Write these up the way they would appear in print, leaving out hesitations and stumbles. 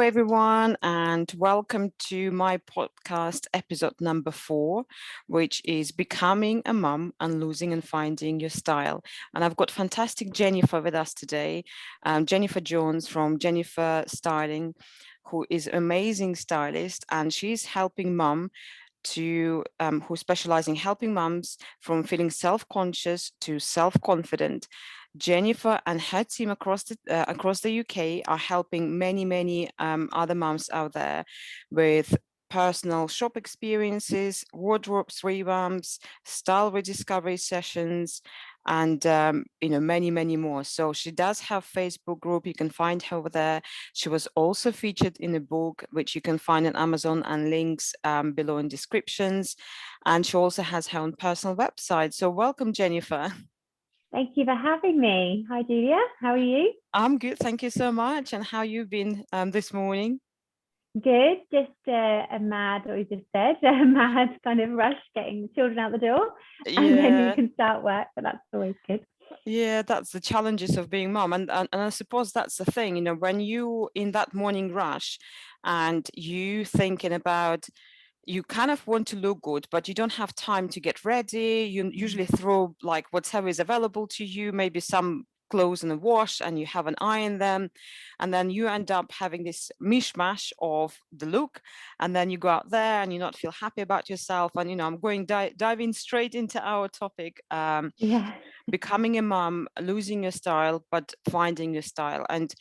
everyone, and welcome to my podcast episode number 4, which is Becoming a Mum and Losing and Finding Your Style. And I've got fantastic Jennifer with us today, Jennifer Jones from Jennifer Styling, who is an amazing stylist, and she's helping mum who specialize in helping mums from feeling self-conscious to self-confident. Jennifer and her team across the UK are helping many other mums out there with personal shop experiences, wardrobes revamps, style rediscovery sessions, and many more. So she does have Facebook group. You can find her over there. She was also featured in a book which you can find on Amazon, and links below in descriptions. And she also has her own personal website. So welcome, Jennifer. Thank you for having me. Hi, Julia. How are you? I'm good. Thank you so much. And how you been this morning? Good. Just a mad, what you just said, a mad kind of rush getting the children out the door, and then you can start work. But that's always good. Yeah, that's the challenges of being mom. And I suppose that's the thing, when you in that morning rush and you thinking about, you kind of want to look good, but you don't have time to get ready. You usually throw like whatever is available to you, maybe some clothes in the wash, and you haven't ironed them. And then you end up having this mishmash of the look. And then you go out there and you not feel happy about yourself. And, I'm going diving straight into our topic. Yeah. Becoming a mom, losing your style, but finding your style. And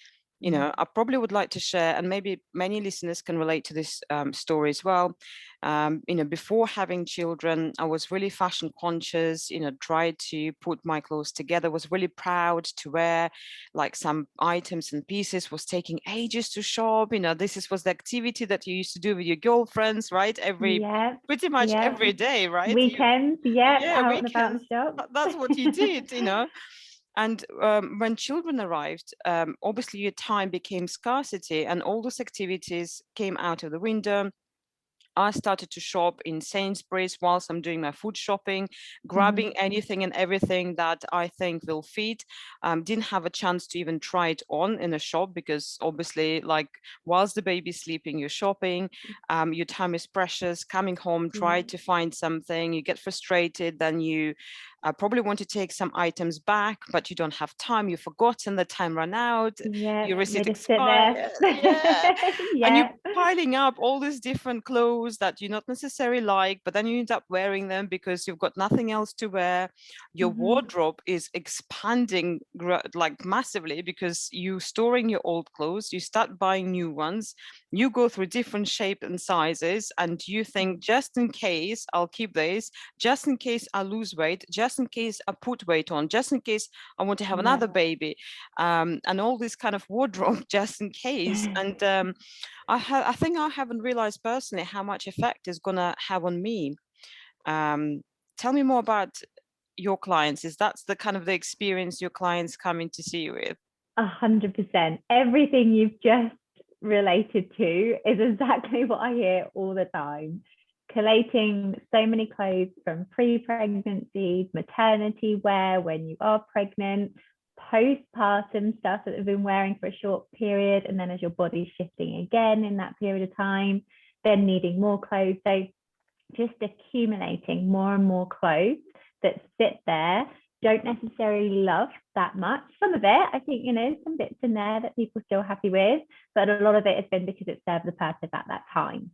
I probably would like to share, and maybe many listeners can relate to this story as well. Before having children, I was really fashion conscious, tried to put my clothes together, was really proud to wear like some items and pieces, was taking ages to shop. Was the activity that you used to do with your girlfriends, right? Pretty much every day, right? Weekends, out and about in the shop. That's what you did, And when children arrived, obviously your time became scarcity, and all those activities came out of the window. I started to shop in Sainsbury's whilst I'm doing my food shopping, grabbing anything and everything that I think will fit. Didn't have a chance to even try it on in a shop because obviously, like, whilst the baby's sleeping, you're shopping. Your time is precious. Coming home, try to find something, you get frustrated, then you probably want to take some items back, but you don't have time. You've forgotten, the time ran out. Your receipt expired. And you're piling up all these different clothes that you not necessarily like, but then you end up wearing them because you've got nothing else to wear. Your wardrobe is expanding like massively because you storing your old clothes, you start buying new ones, you go through different shapes and sizes, and you think, just in case I'll keep this, just in case I lose weight, just in case I put weight on, just in case I want to have another baby, and all this kind of wardrobe just in case. And I think I haven't realized personally how much effect it's gonna have on me. Tell me more about your clients. Is that's the kind of the experience your clients coming to see you with? 100%. Everything you've just related to is exactly what I hear all the time. Collating so many clothes from pre-pregnancy, maternity wear when you are pregnant, postpartum stuff that they've been wearing for a short period, and then as your body's shifting again in that period of time, then needing more clothes. So just accumulating more and more clothes that sit there, don't necessarily love that much. Some of it, I think, some bits in there that people are still happy with, but a lot of it has been because it served the purpose at that time.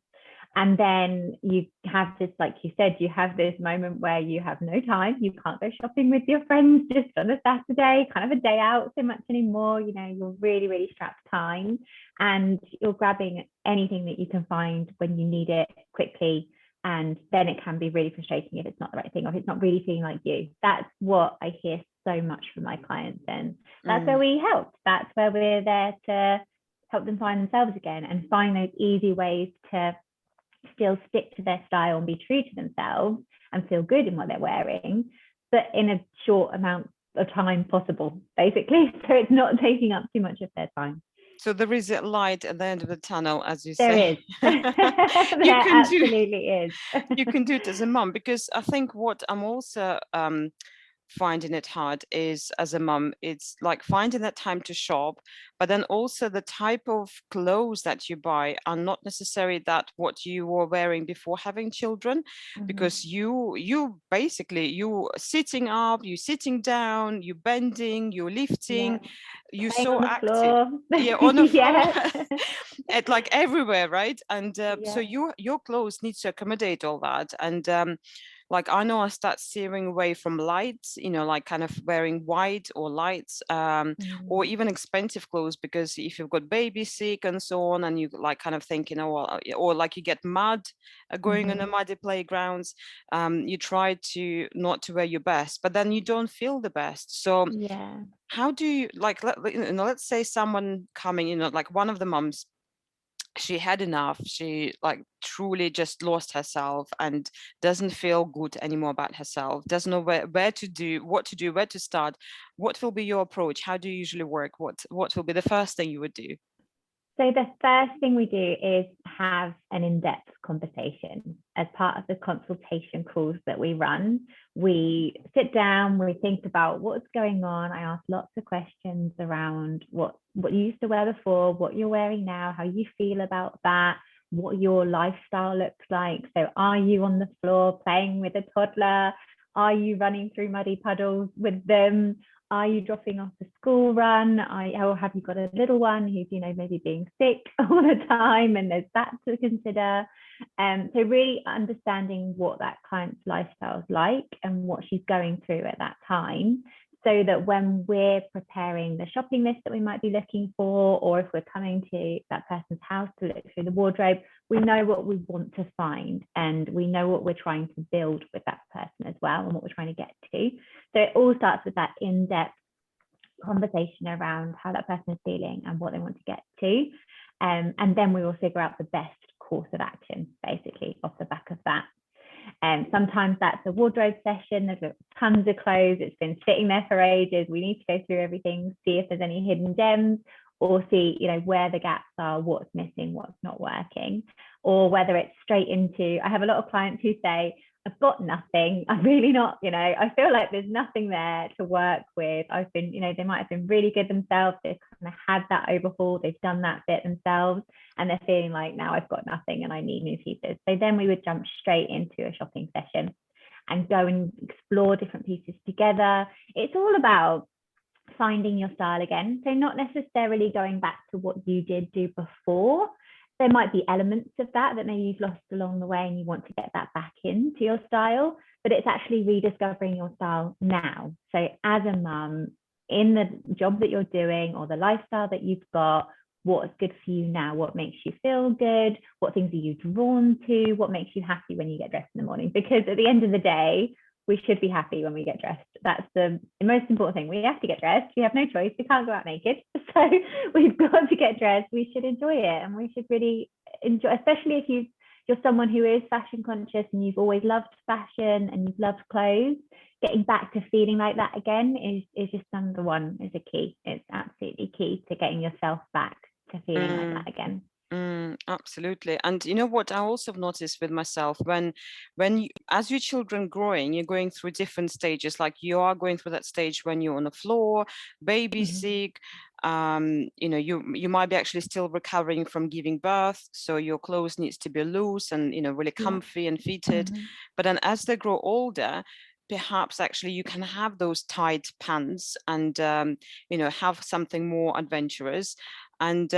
And then you have this, like you said, you have this moment where you have no time. You can't go shopping with your friends just on a Saturday, kind of a day out so much anymore. You're really strapped for time, and you're grabbing anything that you can find when you need it quickly. And then it can be really frustrating if it's not the right thing, or if it's not really feeling like you. That's what I hear so much from my clients. And that's where we help. That's where we're there to help them find themselves again and find those easy ways to still stick to their style and be true to themselves and feel good in what they're wearing, but in a short amount of time possible, basically. So it's not taking up too much of their time. So there is a light at the end of the tunnel, as you say. There is. There absolutely is. You can do it as a mom, because I think what I'm also finding it hard is, as a mum, it's like finding that time to shop, but then also the type of clothes that you buy are not necessarily that what you were wearing before having children, because you basically, you sitting up, you sitting down, you bending, you Yeah. lifting, you Playing so on the active. floor. Yeah, on the floor. Yeah. At like everywhere, right? And so Yeah. your clothes need to accommodate all that. And like I know I start steering away from lights, like kind of wearing white or lights, or even expensive clothes, because if you've got baby sick and so on, and you like kind of thinking, oh well, or like you get mud going on a muddy playgrounds, you try to not to wear your best, but then you don't feel the best. So Yeah. how do you like let's say someone coming, like one of the mums, she had enough, she like truly just lost herself and doesn't feel good anymore about herself, doesn't know where to do, what to do, where to start. What will be your approach? How do you usually work? What will be the first thing you would do? So the first thing we do is have an in-depth conversation as part of the consultation calls that we run. We sit down, we think about what's going on. I ask lots of questions around what you used to wear before, what you're wearing now, how you feel about that, what your lifestyle looks like. So are you on the floor playing with a toddler? Are you running through muddy puddles with them? Are you dropping off the school run? Or have you got a little one who's, maybe being sick all the time, and there's that to consider. So really understanding what that client's lifestyle is like and what she's going through at that time, so that when we're preparing the shopping list that we might be looking for, or if we're coming to that person's house to look through the wardrobe, we know what we want to find, and we know what we're trying to build with that person as well, and what we're trying to get to. So it all starts with that in-depth conversation around how that person is feeling and what they want to get to. And then we will figure out the best course of action, basically, off the back of that. And sometimes that's a wardrobe session. There's tons of clothes. It's been sitting there for ages. We need to go through everything, see if there's any hidden gems, or see, where the gaps are, what's missing, what's not working, or whether it's straight into, I have a lot of clients who say, I've got nothing. I'm really not, I feel like there's nothing there to work with. I've been, they might have been really good themselves. They've kind of had that overhaul. They've done that bit themselves, and they're feeling like, now I've got nothing and I need new pieces. So then we would jump straight into a shopping session and go and explore different pieces together. It's all about finding your style again. So not necessarily going back to what you did do before. There might be elements of that maybe you've lost along the way and you want to get that back into your style, but it's actually rediscovering your style now. So as a mum, in the job that you're doing or the lifestyle that you've got, what's good for you now? What makes you feel good? What things are you drawn to? What makes you happy when you get dressed in the morning? Because at the end of the day, we should be happy when we get dressed. That's the most important thing. We have to get dressed. We have no choice. We can't go out naked. So we've got to get dressed. We should enjoy it, and we should really enjoy, especially if you're someone who is fashion conscious and you've always loved fashion and you've loved clothes. Getting back to feeling like that again is just number one, is a key. It's absolutely key to getting yourself back to feeling like that again. Absolutely. And you know what I also have noticed with myself, when you, as your children growing, you're going through different stages. Like you are going through that stage when you're on the floor, baby sick, you might be actually still recovering from giving birth, so your clothes needs to be loose and really comfy and fitted. But then as they grow older, perhaps actually you can have those tight pants and have something more adventurous. And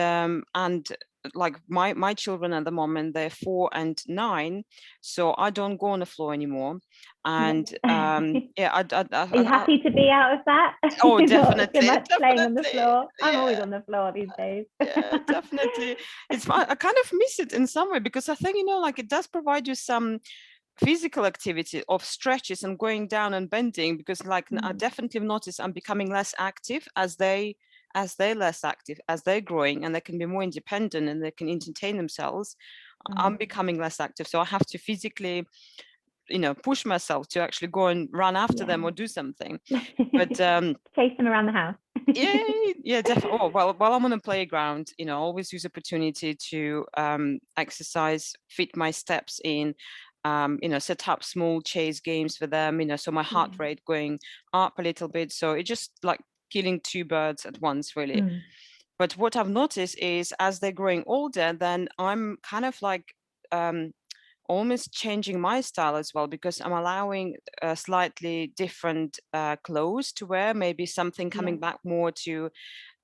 like my children at the moment, they're 4 and 9, so I don't go on the floor anymore. And Are you happy to be out of that? Oh, Not definitely, so much playing on the definitely. floor. I'm always Yeah, on the floor these days. yeah, definitely. It's fun. I kind of miss it in some way, because I think like it does provide you some physical activity of stretches and going down and bending, because like I definitely notice I'm becoming less active as they're less active, as they're growing and they can be more independent and they can entertain themselves. I'm becoming less active, so I have to physically push myself to actually go and run after them or do something. But chase them around the house. yeah, definitely. Oh, well, while I'm on a playground, I always use opportunity to exercise, fit my steps in. set up small chase games for them, so my heart rate going up a little bit. So it's just like killing two birds at once, really. But what I've noticed is as they're growing older, then I'm kind of like almost changing my style as well, because I'm allowing slightly different clothes to wear, maybe something coming back more to,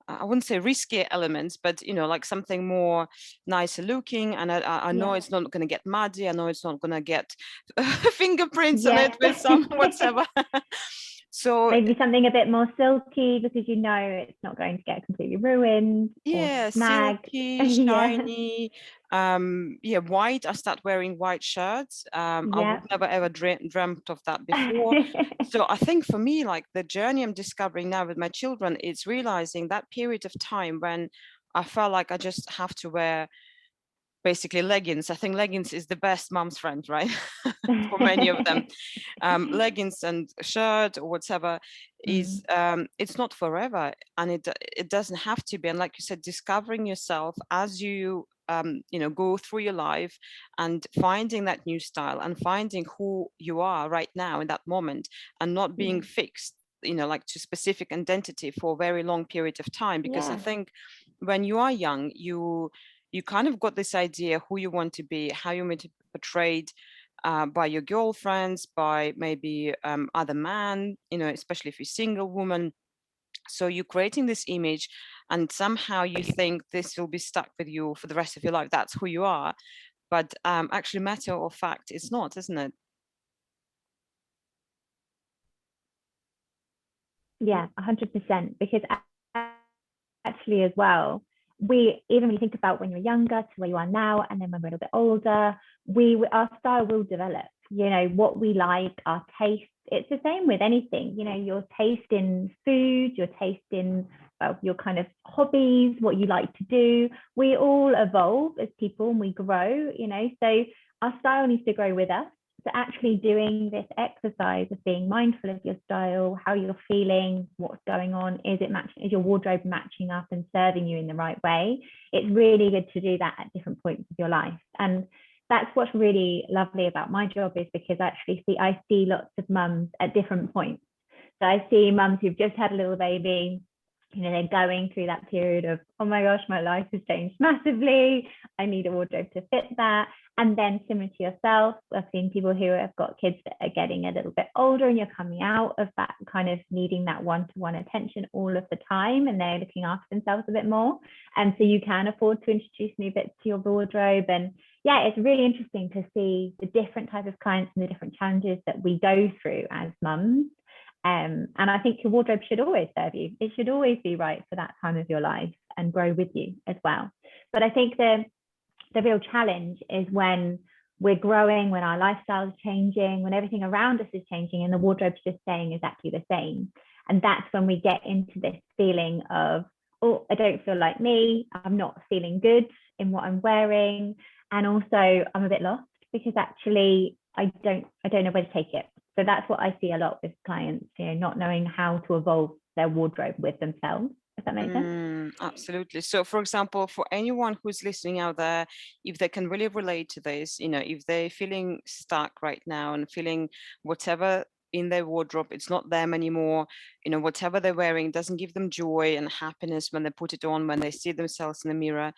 I wouldn't say risky elements, but like something more nicer looking. And I know it's not going to get muddy. I know it's not going to get fingerprints on it with some whatever. So maybe something a bit more silky, because it's not going to get completely ruined. Yeah, or snag. silky, shiny. White. I start wearing white shirts. I would never ever dreamt of that before. So I think for me, like the journey I'm discovering now with my children, it's realizing that period of time when I felt like I just have to wear basically leggings. I think leggings is the best mom's friend, right? For many of them. Leggings and shirt or whatever is it's not forever, and it doesn't have to be. And like you said, discovering yourself as you go through your life and finding that new style and finding who you are right now in that moment, and not being fixed like to specific identity for a very long period of time. Because I think when you are young, you kind of got this idea who you want to be, how you want to be portrayed by your girlfriends, by maybe other men, especially if you're single woman. So you're creating this image, and somehow you think this will be stuck with you for the rest of your life. That's who you are. But actually, matter of fact, it's not, isn't it? Yeah, 100%. Because actually, as well, even when you think about when you're younger to where you are now, and then when we're a little bit older, our style will develop. What we like, our taste. It's the same with anything. Your taste in food, your taste in your kind of hobbies, what you like to do. We all evolve as people and we grow. So our style needs to grow with us. So actually doing this exercise of being mindful of your style, how you're feeling, what's going on, is your wardrobe matching up and serving you in the right way? It's really good to do that at different points of your life. And that's what's really lovely about my job, is because I see lots of mums at different points. So I see mums who've just had a little baby. They're going through that period of, oh my gosh, my life has changed massively. I need a wardrobe to fit that. And then similar to yourself, I've seen people who have got kids that are getting a little bit older, and you're coming out of that kind of needing that one-to-one attention all of the time, and they're looking after themselves a bit more. And so you can afford to introduce new bits to your wardrobe. And yeah, it's really interesting to see the different type of clients and the different challenges that we go through as mums. And I think your wardrobe should always serve you. It should always be right for that time of your life and grow with you as well. But I think the real challenge is when we're growing, when our lifestyle is changing, when everything around us is changing and the wardrobe's just staying exactly the same. And that's when we get into this feeling of, oh, I don't feel like me. I'm not feeling good in what I'm wearing. And also I'm a bit lost, because actually I don't know where to take it. So that's what I see a lot with clients, not knowing how to evolve their wardrobe with themselves. If that makes sense. Absolutely. So, for example, for anyone who's listening out there, if they can really relate to this, if they're feeling stuck right now and feeling whatever in their wardrobe, it's not them anymore, whatever they're wearing doesn't give them joy and happiness when they put it on, when they see themselves in the mirror,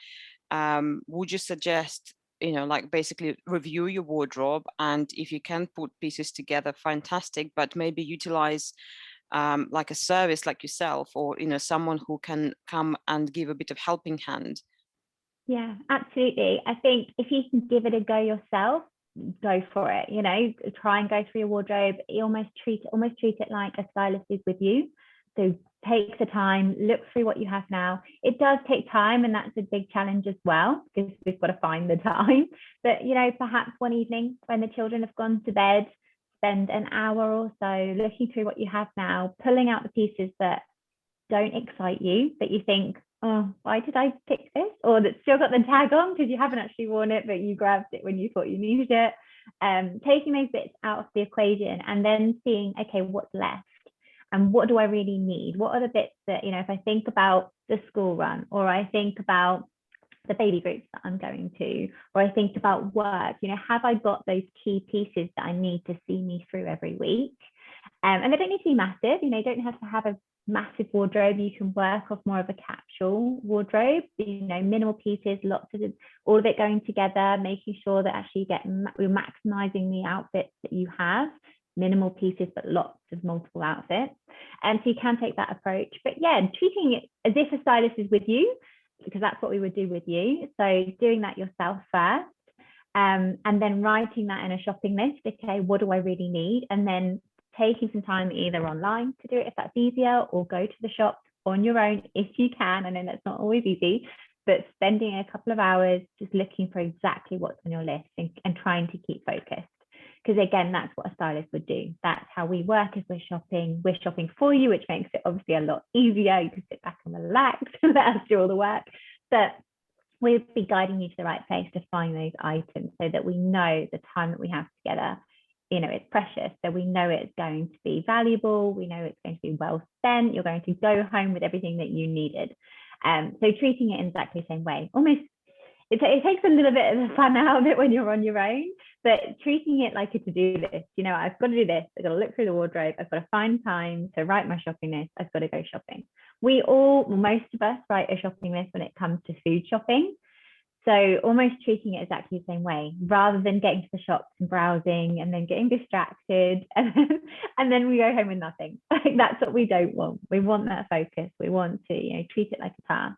would you suggest, like basically review your wardrobe, and if you can put pieces together, fantastic, but maybe utilize like a service like yourself, or someone who can come and give a bit of helping hand? Yeah, absolutely. I think if you can give it a go yourself, go for it. Try and go through your wardrobe. You almost treat it like a stylist is with you. So take the time, look through what you have now. It does take time, and that's a big challenge as well, because we've got to find the time. But perhaps one evening when the children have gone to bed, spend an hour or so looking through what you have now, pulling out the pieces that don't excite you, that you think, oh, why did I pick this? Or that's still got the tag on because you haven't actually worn it, but you grabbed it when you thought you needed it. Taking those bits out of the equation, and then seeing, okay, what's left? And what do I really need? What are the bits that, if I think about the school run, or I think about the baby groups that I'm going to, or I think about work, have I got those key pieces that I need to see me through every week? And they don't need to be massive, you don't have to have a massive wardrobe. You can work off more of a capsule wardrobe, minimal pieces, lots of it, all of it going together, making sure that actually we're maximizing the outfits that you have, minimal pieces, but lots of multiple outfits. And so you can take that approach, but yeah, treating it as if a stylist is with you, because that's what we would do with you. So doing that yourself first, and then writing that in a shopping list. Okay, what do I really need? And then taking some time either online to do it if that's easier, or go to the shop on your own if you can. I know that's not always easy, but spending a couple of hours just looking for exactly what's on your list and trying to keep focused. Because again, that's what a stylist would do. That's how we work. If we're shopping for you, which makes it obviously a lot easier. You can sit back and relax and let us do all the work. But we'll be guiding you to the right place to find those items, so that we know the time that we have together, it's precious. So we know it's going to be valuable. We know it's going to be well spent. You're going to go home with everything that you needed. So treating it in exactly the same way, almost, it takes a little bit of the fun out of it when you're on your own, but treating it like a to-do list. I've got to do this. I've got to look through the wardrobe. I've got to find time to write my shopping list. I've got to go shopping. Most of us write a shopping list when it comes to food shopping. So almost treating it exactly the same way, rather than getting to the shops and browsing and then getting distracted and then we go home with nothing. That's what we don't want. We want that focus. We want to, treat it like a task.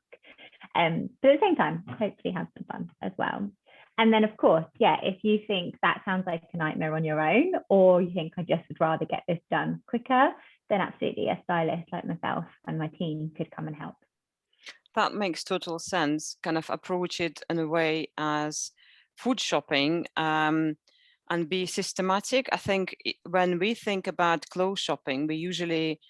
But at the same time, hopefully have some fun as well. And then, of course, yeah, if you think that sounds like a nightmare on your own, or you think I just would rather get this done quicker, then absolutely a stylist like myself and my team could come and help. That makes total sense. Kind of approach it in a way as food shopping, and be systematic. I think when we think about clothes shopping, we usually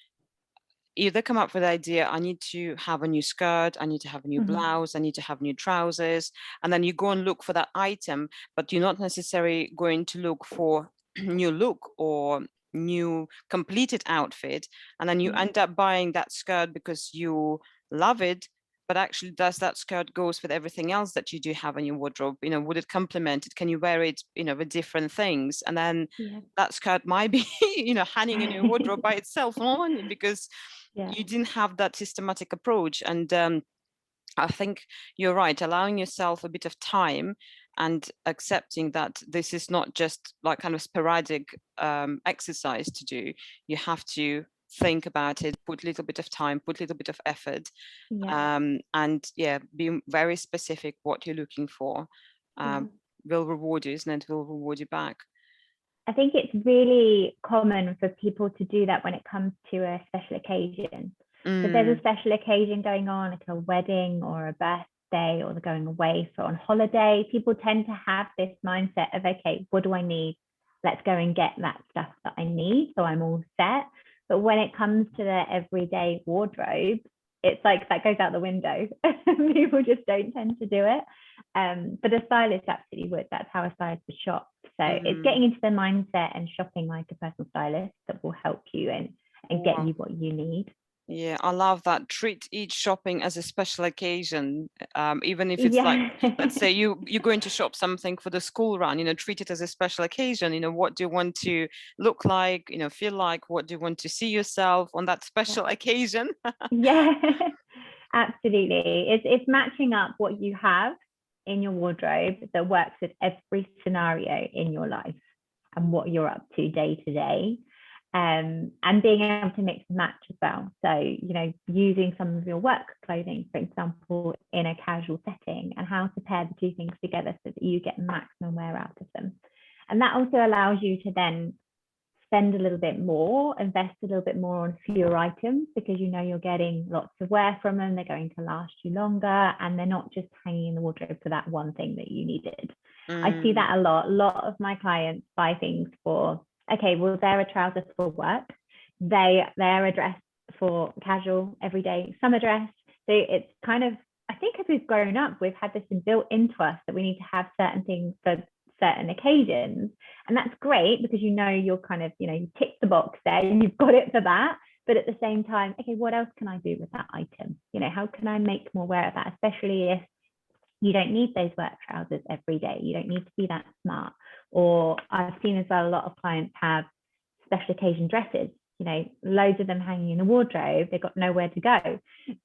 either come up with the idea, I need to have a new skirt, I need to have a new blouse, I need to have new trousers, and then you go and look for that item, but you're not necessarily going to look for new look or new completed outfit, and then you end up buying that skirt because you love it, but actually does that skirt goes with everything else that you do have in your wardrobe? Would it complement it? Can you wear it, with different things? And then that skirt might be, hanging in your wardrobe by itself, only because you didn't have that systematic approach. And I think you're right, allowing yourself a bit of time and accepting that this is not just like kind of sporadic exercise to do. You have to think about it, put a little bit of time, put a little bit of effort, and be very specific what you're looking for. Will reward you, isn't it? Will reward you back. I think it's really common for people to do that when it comes to a special occasion. So if there's a special occasion going on, like a wedding or a birthday, or they're going away on holiday, people tend to have this mindset of, okay, what do I need? Let's go and get that stuff that I need, so I'm all set. But when it comes to the everyday wardrobe, it's like that goes out the window. People just don't tend to do it. But a stylist absolutely would. That's how a stylist would shop. So it's getting into the mindset and shopping like a personal stylist that will help you and get you what you need. Yeah, I love that. Treat each shopping as a special occasion, even if it's like, let's say you're going to shop something for the school run, treat it as a special occasion. What do you want to look like, feel like? What do you want to see yourself on that special occasion? Absolutely. It's matching up what you have in your wardrobe that works with every scenario in your life and what you're up to day to day. And being able to mix and match as well. So, using some of your work clothing, for example, in a casual setting, and how to pair the two things together so that you get maximum wear out of them. And that also allows you to then spend a little bit more, invest a little bit more on fewer items, because you're getting lots of wear from them. They're going to last you longer, and they're not just hanging in the wardrobe for that one thing that you needed. I see that a lot. A lot of my clients buy things for, okay, well, they're a trouser for work. They're a dress for casual, everyday, summer dress. So it's kind of, I think as we've grown up, we've had this built into us that we need to have certain things for certain occasions. And that's great, because you're kind of, you tick the box there and you've got it for that. But at the same time, okay, what else can I do with that item? How can I make more wear of that? Especially if You don't need those work trousers every day. You don't need to be that smart. Or I've seen as well, a lot of clients have special occasion dresses, loads of them hanging in the wardrobe. They've got nowhere to go.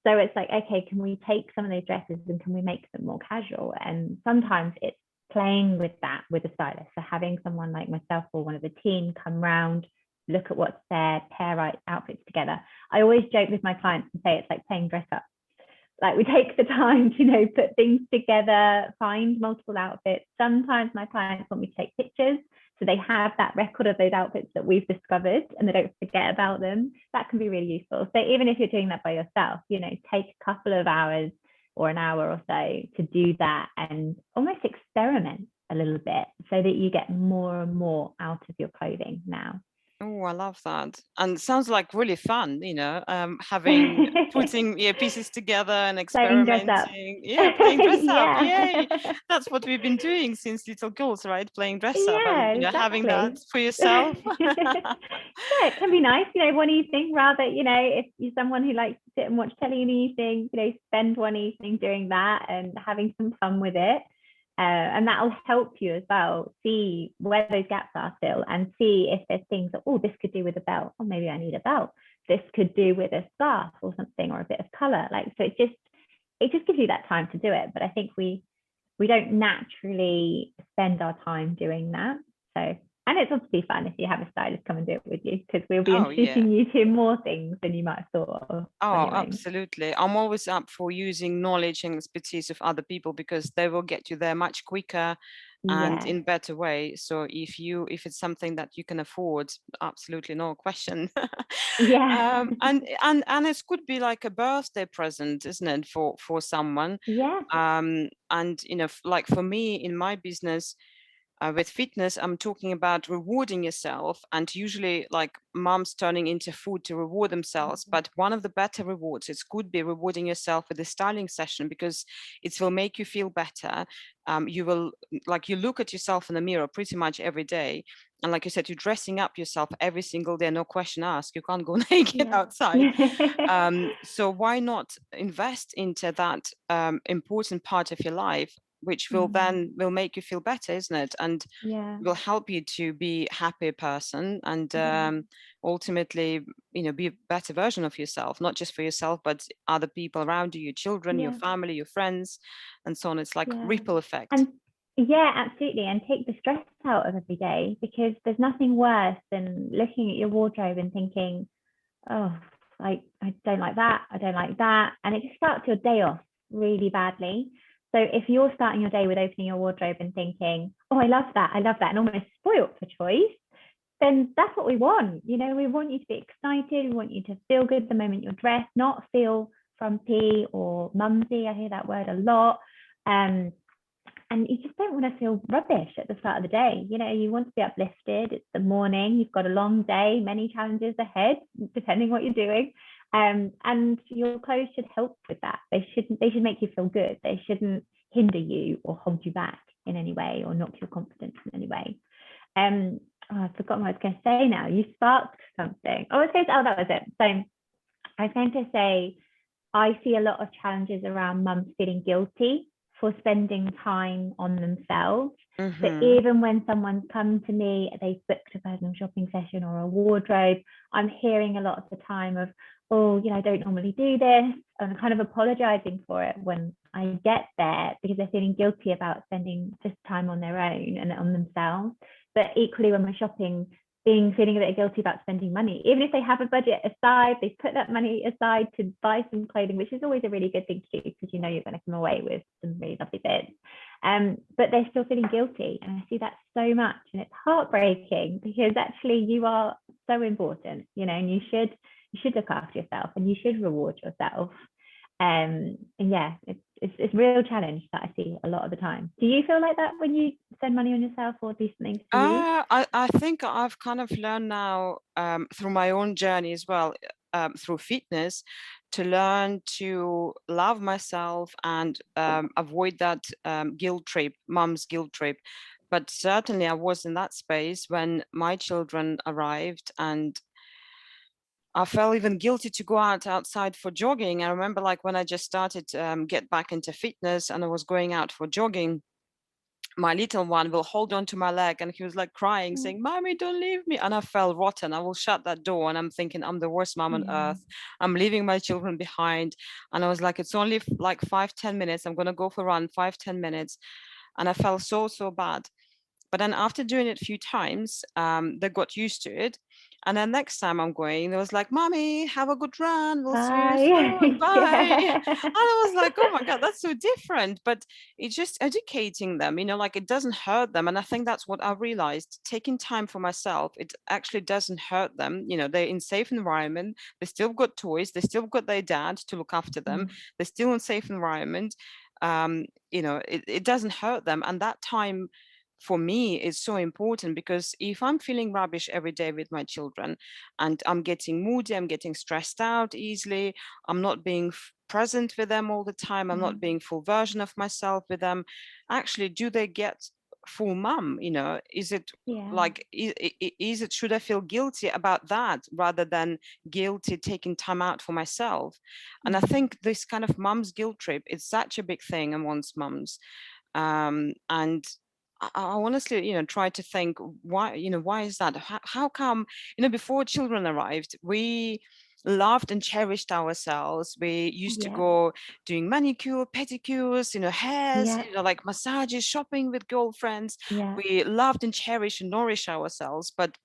So it's like, okay, can we take some of those dresses and can we make them more casual? And sometimes it's playing with that with a stylist. So having someone like myself or one of the team come round, look at what's there, pair right outfits together. I always joke with my clients and say it's like playing dress up. Like, we take the time to, put things together, find multiple outfits. Sometimes my clients want me to take pictures, so they have that record of those outfits that we've discovered and they don't forget about them. That can be really useful. So even if you're doing that by yourself, take a couple of hours or an hour or so to do that and almost experiment a little bit so that you get more and more out of your clothing now. Oh, I love that. And it sounds like really fun, having putting pieces together and Playing dress up. experimenting. Yeah, playing dress up. Yeah. Yay. That's what we've been doing since little girls, right? Playing dress up and Yeah, having that exactly. for yourself. Yeah, it can be nice, one evening rather, if you're someone who likes to sit and watch telly in the evening, spend one evening doing that and having some fun with it. And that'll help you as well see where those gaps are still and see if there's things that, oh, this could do with a belt, or maybe I need a belt. This could do with a scarf or something, or a bit of color. So it just gives you that time to do it. But I think we don't naturally spend our time doing that. So, and it's obviously fun if you have a stylist come and do it with you, because we'll be Oh, yeah. introducing you to more things than you might have thought of on Oh, your own. absolutely. I'm always up for using knowledge and expertise of other people because they will get you there much quicker and Yeah. in better way. So if it's something that you can afford, absolutely no question. Yeah. And it could be like a birthday present, isn't it, for someone? Yeah. And like for me in my business, with fitness, I'm talking about rewarding yourself, and usually like moms turning into food to reward themselves. But one of the better rewards, it could be rewarding yourself with a styling session, because it will make you feel better. You will, like, you look at yourself in the mirror pretty much every day. And like you said, you're dressing up yourself every single day, no question asked. You can't go naked Yeah. outside. So why not invest into that important part of your life, which will then will make you feel better, isn't it? And Yeah. will help you to be a happier person and ultimately, be a better version of yourself, not just for yourself, but other people around you, your children, your Yeah. family, your friends, and so on. It's like Yeah. ripple effect. And yeah, absolutely. And take the stress out of every day, because there's nothing worse than looking at your wardrobe and thinking, oh, I don't like that. I don't like that. And it just starts your day off really badly. So if you're starting your day with opening your wardrobe and thinking, oh, I love that, and almost spoilt for choice, then that's what we want. We want you to be excited. We want you to feel good the moment you're dressed, not feel frumpy or mumsy. I hear that word a lot. And you just don't want to feel rubbish at the start of the day. You want to be uplifted. It's the morning, you've got a long day, many challenges ahead, depending what you're doing. And your clothes should help with that. They should make you feel good. They shouldn't hinder you or hold you back in any way or knock your confidence in any way. I've forgotten what I was going to say now. You sparked something. That was it. So I was going to say, I see a lot of challenges around mums feeling guilty for spending time on themselves. So even when someone's come to me, they've booked a personal shopping session or a wardrobe, I'm hearing a lot of the time of, oh, I don't normally do this. And I'm kind of apologizing for it when I get there, because they're feeling guilty about spending just time on their own and on themselves. But equally, when we're shopping, feeling a bit guilty about spending money, even if they have a budget aside, they put that money aside to buy some clothing, which is always a really good thing to do, because you're going to come away with some really lovely bits. But they're still feeling guilty, and I see that so much, and it's heartbreaking, because actually you are so important, and you should look after yourself and you should reward yourself. And yeah, it's a real challenge that I see a lot of the time. Do you feel like that when you spend money on yourself or do something for you? I think I've kind of learned now, through my own journey as well, through fitness, to learn to love myself and avoid that mum's guilt trip. But certainly I was in that space when my children arrived, and I felt even guilty to go outside for jogging. I remember like when I just started get back into fitness and I was going out for jogging, my little one will hold on to my leg and he was like crying, Mm. saying, "Mommy, don't leave me." And I felt rotten. I will shut that door and I'm thinking, I'm the worst mom on Yeah. earth. I'm leaving my children behind. And I was like, it's only like 5-10 minutes. I'm going to go for a run, 5-10 minutes. And I felt so bad. But then after doing it a few times, they got used to it. And then next time I'm going, they was like, "Mommy, have a good run. We'll see you Bye. soon. Bye." And Yeah. I was like, oh my God, that's so different. But it's just educating them, like it doesn't hurt them. And I think that's what I realized. Taking time for myself, it actually doesn't hurt them. They're in safe environment. They still got toys. They still got their dad to look after them. Mm. They're still in safe environment. It doesn't hurt them. And that time for me is so important, because if I'm feeling rubbish every day with my children and I'm getting moody, I'm getting stressed out easily, I'm not being present with them all the time, I'm not Mm. being full version of myself with them, actually, do they get full mum? Is it Yeah. like, is it, should I feel guilty about that rather than guilty taking time out for myself? And I Mm. think this kind of mum's guilt trip is such a big thing amongst mums. And I honestly, try to think, why is that? How come, before children arrived, we loved and cherished ourselves. We used to Yeah. go doing manicure, pedicures, hairs, Yeah. like massages, shopping with girlfriends. Yeah. We loved and cherished and nourished ourselves. But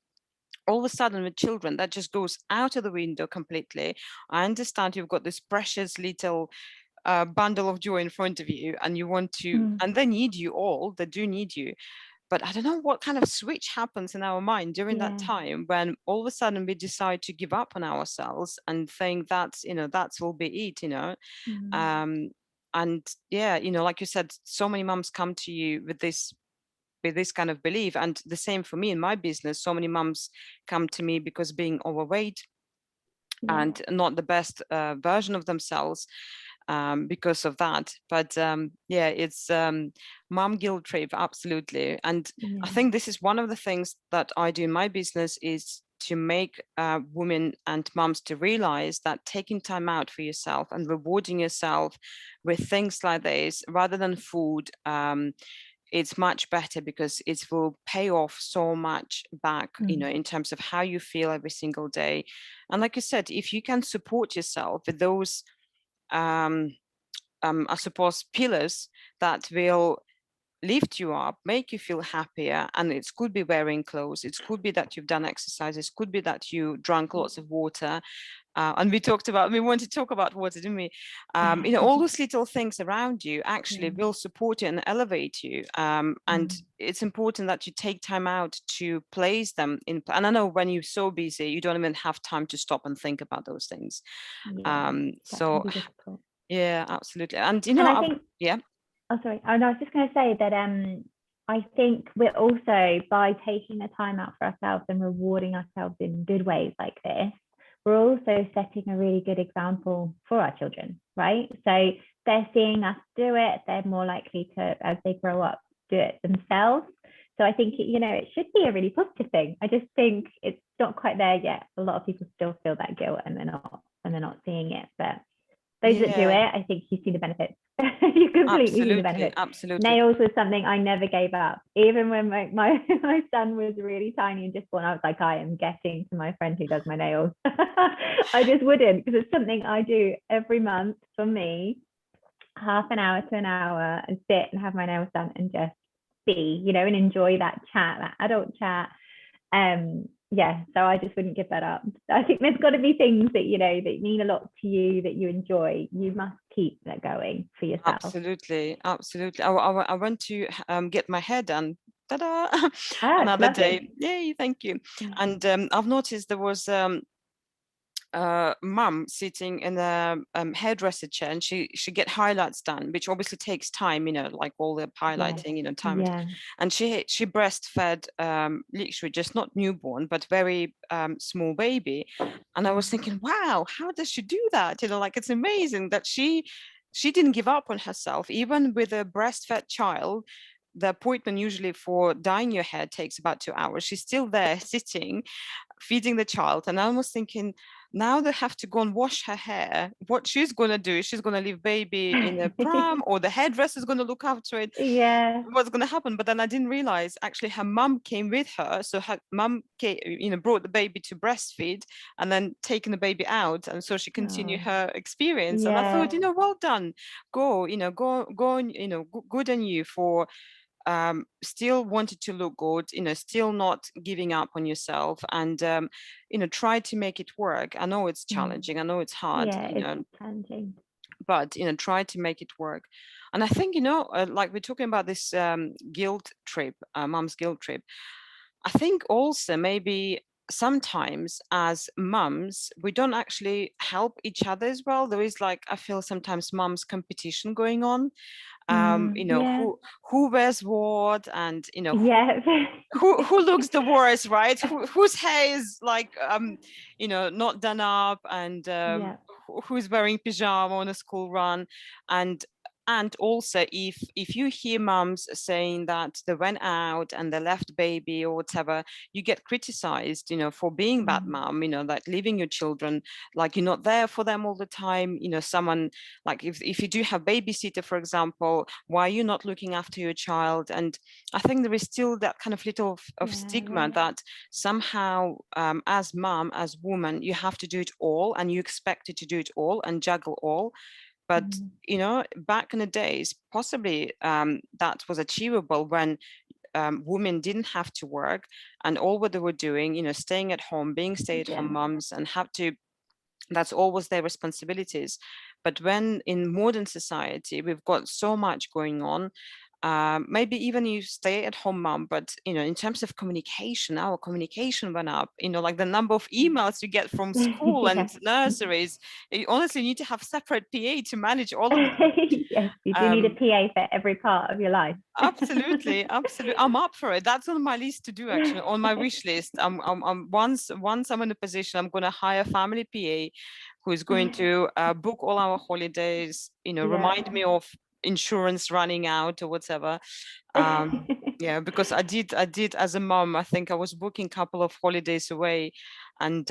all of a sudden with children, that just goes out of the window completely. I understand you've got this precious little bundle of joy in front of you, and you want to, Mm. and they need you all, they do need you. But I don't know what kind of switch happens in our mind during that Yeah. time, when all of a sudden we decide to give up on ourselves and think that's, that's will be it. Mm. um and yeah, like you said, so many moms come to you with this kind of belief. And the same for me in my business, so many moms come to me because being overweight Yeah. and not the best version of themselves, because of that. But yeah, it's mom guilt trip, absolutely. And I Yeah. think this is one of the things that I do in my business, is to make women and moms to realize that taking time out for yourself and rewarding yourself with things like this rather than food, it's much better, because it will pay off so much back, Mm. in terms of how you feel every single day. And like you said, if you can support yourself with those, um, I suppose, pillars that will lift you up, make you feel happier. And it could be wearing clothes, it could be that you've done exercises, could be that you drank lots of water. And we want to talk about water, didn't we? All those little things around you actually Yeah. will support you and elevate you. And Mm. it's important that you take time out to place them in. And I know when you're so busy, you don't even have time to stop and think about those things. Yeah. That can So be difficult. yeah, absolutely. And And I think, yeah, oh, sorry. Oh, no, I was just going to say that I think we're also, by taking the time out for ourselves and rewarding ourselves in good ways like this, we're also setting a really good example for our children, right? So they're seeing us do it, they're more likely to, as they grow up, do it themselves. So I think, it should be a really positive thing. I just think it's not quite there yet. A lot of people still feel that guilt and they're not seeing it. But those that do it, yeah, I think you see the benefits. You completely see the absolutely, benefits. absolutely. Nails was something I never gave up. Even when my son was really tiny and just born, I was like, I am getting to my friend who does my nails. I just wouldn't, because it's something I do every month for me, half an hour to an hour, and sit and have my nails done and just see, and enjoy that chat, that adult chat. Yeah, so I just wouldn't give that up. I think there's got to be things that that mean a lot to you, that you enjoy. You must keep that going for yourself. Absolutely, absolutely. I went to get my hair done. Ta-da! Oh, it's Another day. lovely. Yay, thank you. Yeah. And I've noticed there was mum sitting in a hairdresser chair, and she get highlights done, which obviously takes time, like all the Yes. highlighting, time. Yeah. And she breastfed, literally just not newborn, but very small baby. And I was thinking, wow, how does she do that? Like, it's amazing that she didn't give up on herself, even with a breastfed child. The appointment usually for dyeing your hair takes about 2 hours. She's still there sitting, feeding the child. And I was thinking, now they have to go and wash her hair. What she's going to do, she's going to leave baby in a pram, or the hairdresser is going to look after it. Yeah. What's going to happen? But then I didn't realize actually her mum came with her. So her mum came, brought the baby to breastfeed and then taken the baby out. And so she continued Oh, her experience. And I thought, yeah. well done. Go, good on you for still wanted to look good, still not giving up on yourself, and try to make it work. I know it's Mm. challenging, I know it's hard, Yeah, it's challenging. but try to make it work. And I think like we're talking about this guilt trip, mom's guilt trip. I think also maybe sometimes as mums we don't actually help each other as well. There is, like, I feel sometimes mums competition going on, Yeah. who wears what, and Yeah. who looks the worst, right? Whose hair is like not done up, and Yeah. who's wearing pajama on a school run. And also, if you hear mums saying that they went out and they left baby or whatever, you get criticized, for being that Mm. mom, like leaving your children, like you're not there for them all the time. Someone, like, if you do have babysitter, for example, why are you not looking after your child? And I think there is still that kind of little of Yeah, stigma there is. that somehow, as mom, as woman, you have to do it all, and you expected to do it all and juggle all. But Mm. back in the days, possibly that was achievable when women didn't have to work, and all what they were doing, staying at home, being stay-at-home Yeah. moms, and have to, that's always their responsibilities. But when in modern society we've got so much going on, maybe even you stay at home mom, but in terms of communication, our communication went up. Like the number of emails you get from school and Yeah. nurseries, you honestly need to have separate PA to manage all of them. Yes, you do need a um, PA for every part of your life. Absolutely, absolutely. I'm up for it. That's on my list to do, actually, on my wish list. Once I'm in a position, I'm going to hire a family PA who is going to book all our holidays. Yeah. Remind me of insurance running out or whatever. Yeah, because I did as a mom. I think I was booking a couple of holidays away, and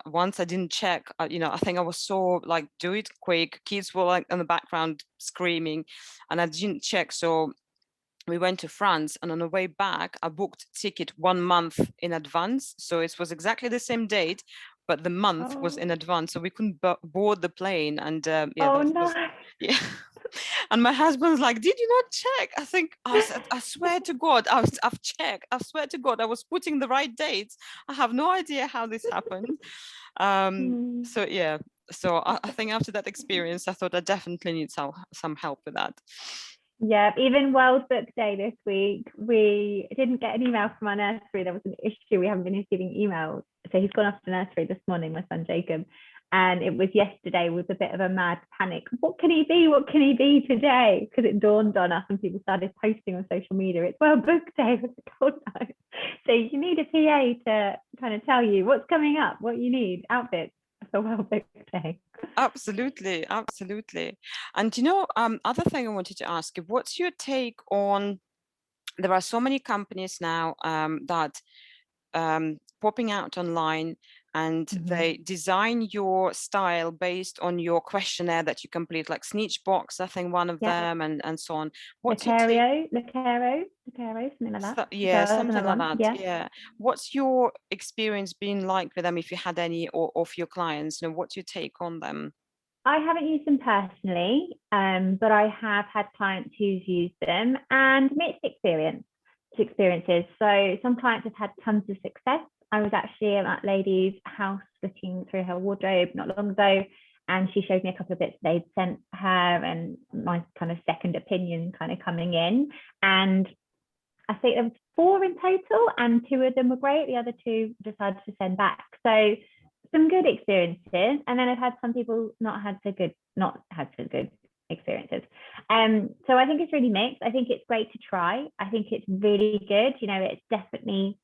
once I didn't check. I think I was so like, do it quick. Kids were like in the background screaming, and I didn't check. So we went to France, and on the way back, I booked ticket 1 month in advance. So it was exactly the same date, but the month was Oh, in advance, so we couldn't board the plane. And yeah, oh that no. was, yeah. And my husband's like, "Did you not check?" I think I said, "I swear to God, I've checked. I swear to God, I was putting the right dates. I have no idea how this happened." Hmm. So yeah, so I think after that experience, I thought I definitely need some help with that. Yeah, even World Book Day this week, we didn't get an email from our nursery. There was an issue. We haven't been receiving emails. So he's gone off to nursery this morning, my son Jacob. And it was yesterday was a bit of a mad panic. What can he be? What can he be today? Because it dawned on us and people started posting on social media. It's World Book Day. Oh no. So you need a PA to kind of tell you what's coming up, what you need, outfits for World Book Day. Absolutely, absolutely. And other thing I wanted to ask you, what's your take on, there are so many companies now that popping out online, and Mm-hmm. they design your style based on your questionnaire that you complete, like Snitchbox, I think one of Yeah. them, and so on. What's your take? Lucario, something like that. So, yeah, So another something like one. that. Yeah. Yeah. What's your experience been like with them, if you had any, or of your clients? What's your take on them? I haven't used them personally, but I have had clients who've used them and mixed experiences. So some clients have had tons of success. I was actually at that lady's house looking through her wardrobe not long ago, and she showed me a couple of bits they'd sent her and my kind of second opinion kind of coming in. And I think there was four in total, and two of them were great. The other two decided to send back. So some good experiences, and then I've had some people not had so good experiences. So I think it's really mixed. I think it's great to try. I think it's really good. It's definitely,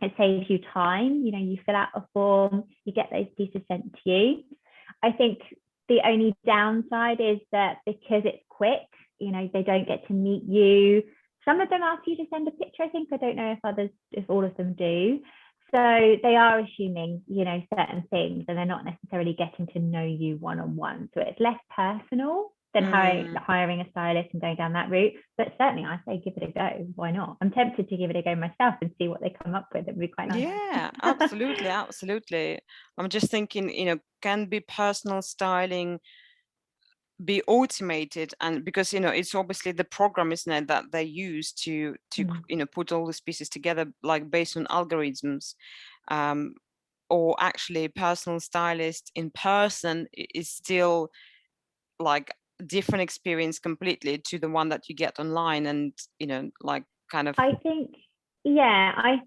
it saves you time. You fill out a form, you get those pieces sent to you. I think the only downside is that because it's quick, they don't get to meet you. Some of them ask you to send a picture, I think. I don't know if all of them do. So they are assuming, certain things, and they're not necessarily getting to know you one-on-one. So it's less personal than hiring a stylist and going down that route. But certainly I say give it a go. Why not? I'm tempted to give it a go myself and see what they come up with. It would be quite nice. Yeah, absolutely, absolutely. I'm just thinking, can be personal styling be automated? And because it's obviously the program, isn't it, that they use to put all these pieces together, like based on algorithms, or actually personal stylist in person is still like different experience completely to the one that you get online, and like kind of. I think, yeah, I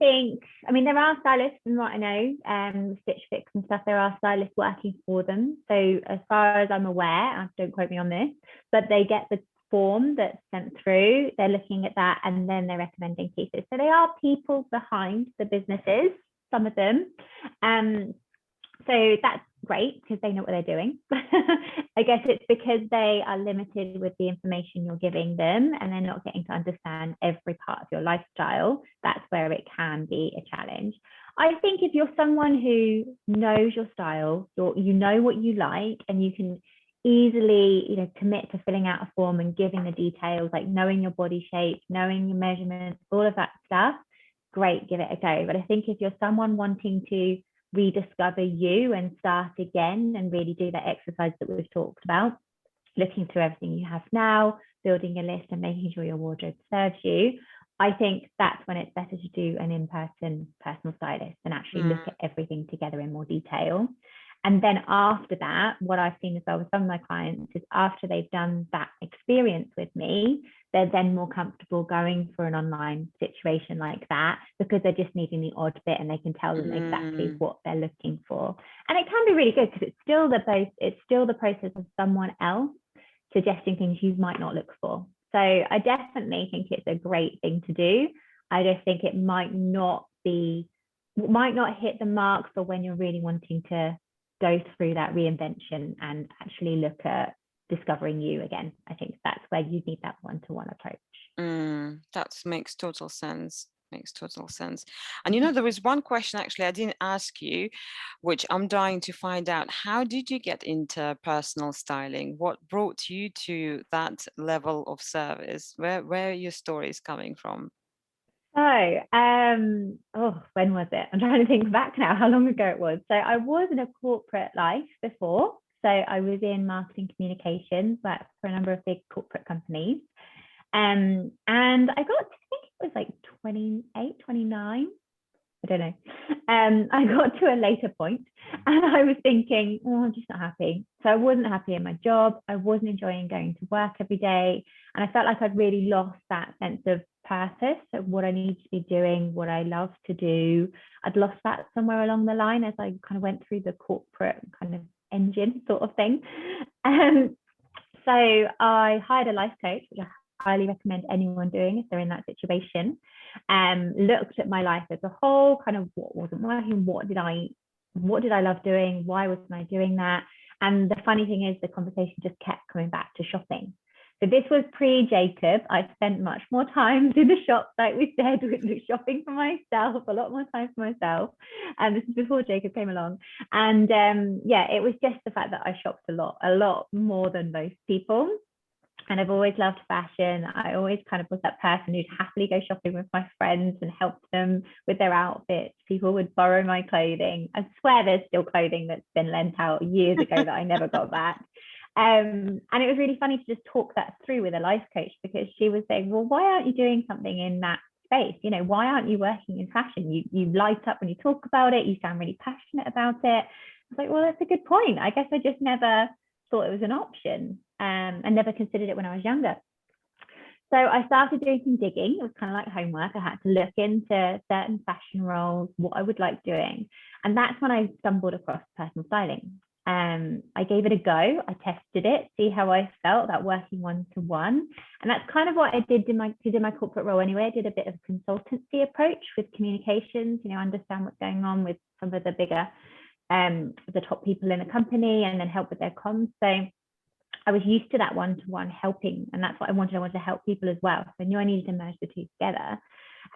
mean, there are stylists, from what I know, Stitch Fix and stuff, there are stylists working for them. So as far as I'm aware, don't quote me on this, but they get the form that's sent through, they're looking at that, and then they're recommending pieces. So they are people behind the businesses, some of them. So that's great because they know what they're doing. I guess it's because they are limited with the information you're giving them, and they're not getting to understand every part of your lifestyle. That's where it can be a challenge. I think if you're someone who knows your style, you know what you like, and you can easily, commit to filling out a form and giving the details, like knowing your body shape, knowing your measurements, all of that stuff, great, give it a go. But I think if you're someone wanting to rediscover you and start again and really do that exercise that we've talked about, looking through everything you have now, building a list and making sure your wardrobe serves you, I think that's when it's better to do an in-person personal stylist and actually look at everything together in more detail. And then after that, what I've seen as well with some of my clients is after they've done that experience with me, they're then more comfortable going for an online situation like that, because they're just needing the odd bit and they can tell them exactly what they're looking for. And it can be really good because it's still the process of someone else suggesting things you might not look for. So I definitely think it's a great thing to do. I just think it might not hit the mark for when you're really wanting to go through that reinvention and actually look at discovering you again. I think that's where you need that one-to-one approach. That makes total sense. And there was one question actually I didn't ask you, which I'm dying to find out. How did you get into personal styling? What brought you to that level of service? Where are your stories coming from? So, when was it? I'm trying to think back now how long ago it was. So I was in a corporate life before. So I was in marketing communications, but for a number of big corporate companies. And I think it was like 28, 29. I don't know. I got to a later point and I was thinking, I'm just not happy. So I wasn't happy in my job. I wasn't enjoying going to work every day. And I felt like I'd really lost that sense of purpose of what I need to be doing, what I love to do. I'd lost that somewhere along the line as I kind of went through the corporate kind of engine sort of thing. So I hired a life coach, which I highly recommend anyone doing if they're in that situation. Looked at my life as a whole, kind of what wasn't working, what did I love doing, why wasn't I doing that? And the funny thing is the conversation just kept coming back to shopping. So this was pre-Jacob. I spent much more time in the shop, like we said, shopping for myself, a lot more time for myself. And this is before Jacob came along. And it was just the fact that I shopped a lot more than most people. And I've always loved fashion. I always kind of was that person who'd happily go shopping with my friends and help them with their outfits. People would borrow my clothing. I swear there's still clothing that's been lent out years ago that I never got back. And it was really funny to just talk that through with a life coach, because she was saying, well, why aren't you doing something in that space? Why aren't you working in fashion? You light up when you talk about it. You sound really passionate about it. I was like, well, that's a good point. I guess I just never thought it was an option. I never considered it when I was younger. So I started doing some digging. It was kind of like homework. I had to look into certain fashion roles, what I would like doing. And that's when I stumbled across personal styling. I gave it a go. I tested it, see how I felt, that working one-to-one. And that's kind of what I did in my corporate role anyway. I did a bit of a consultancy approach with communications, understand what's going on with some of the bigger, the top people in the company, and then help with their comms. So I was used to that one-to-one helping, and that's what I wanted. I wanted to help people as well. So I knew I needed to merge the two together.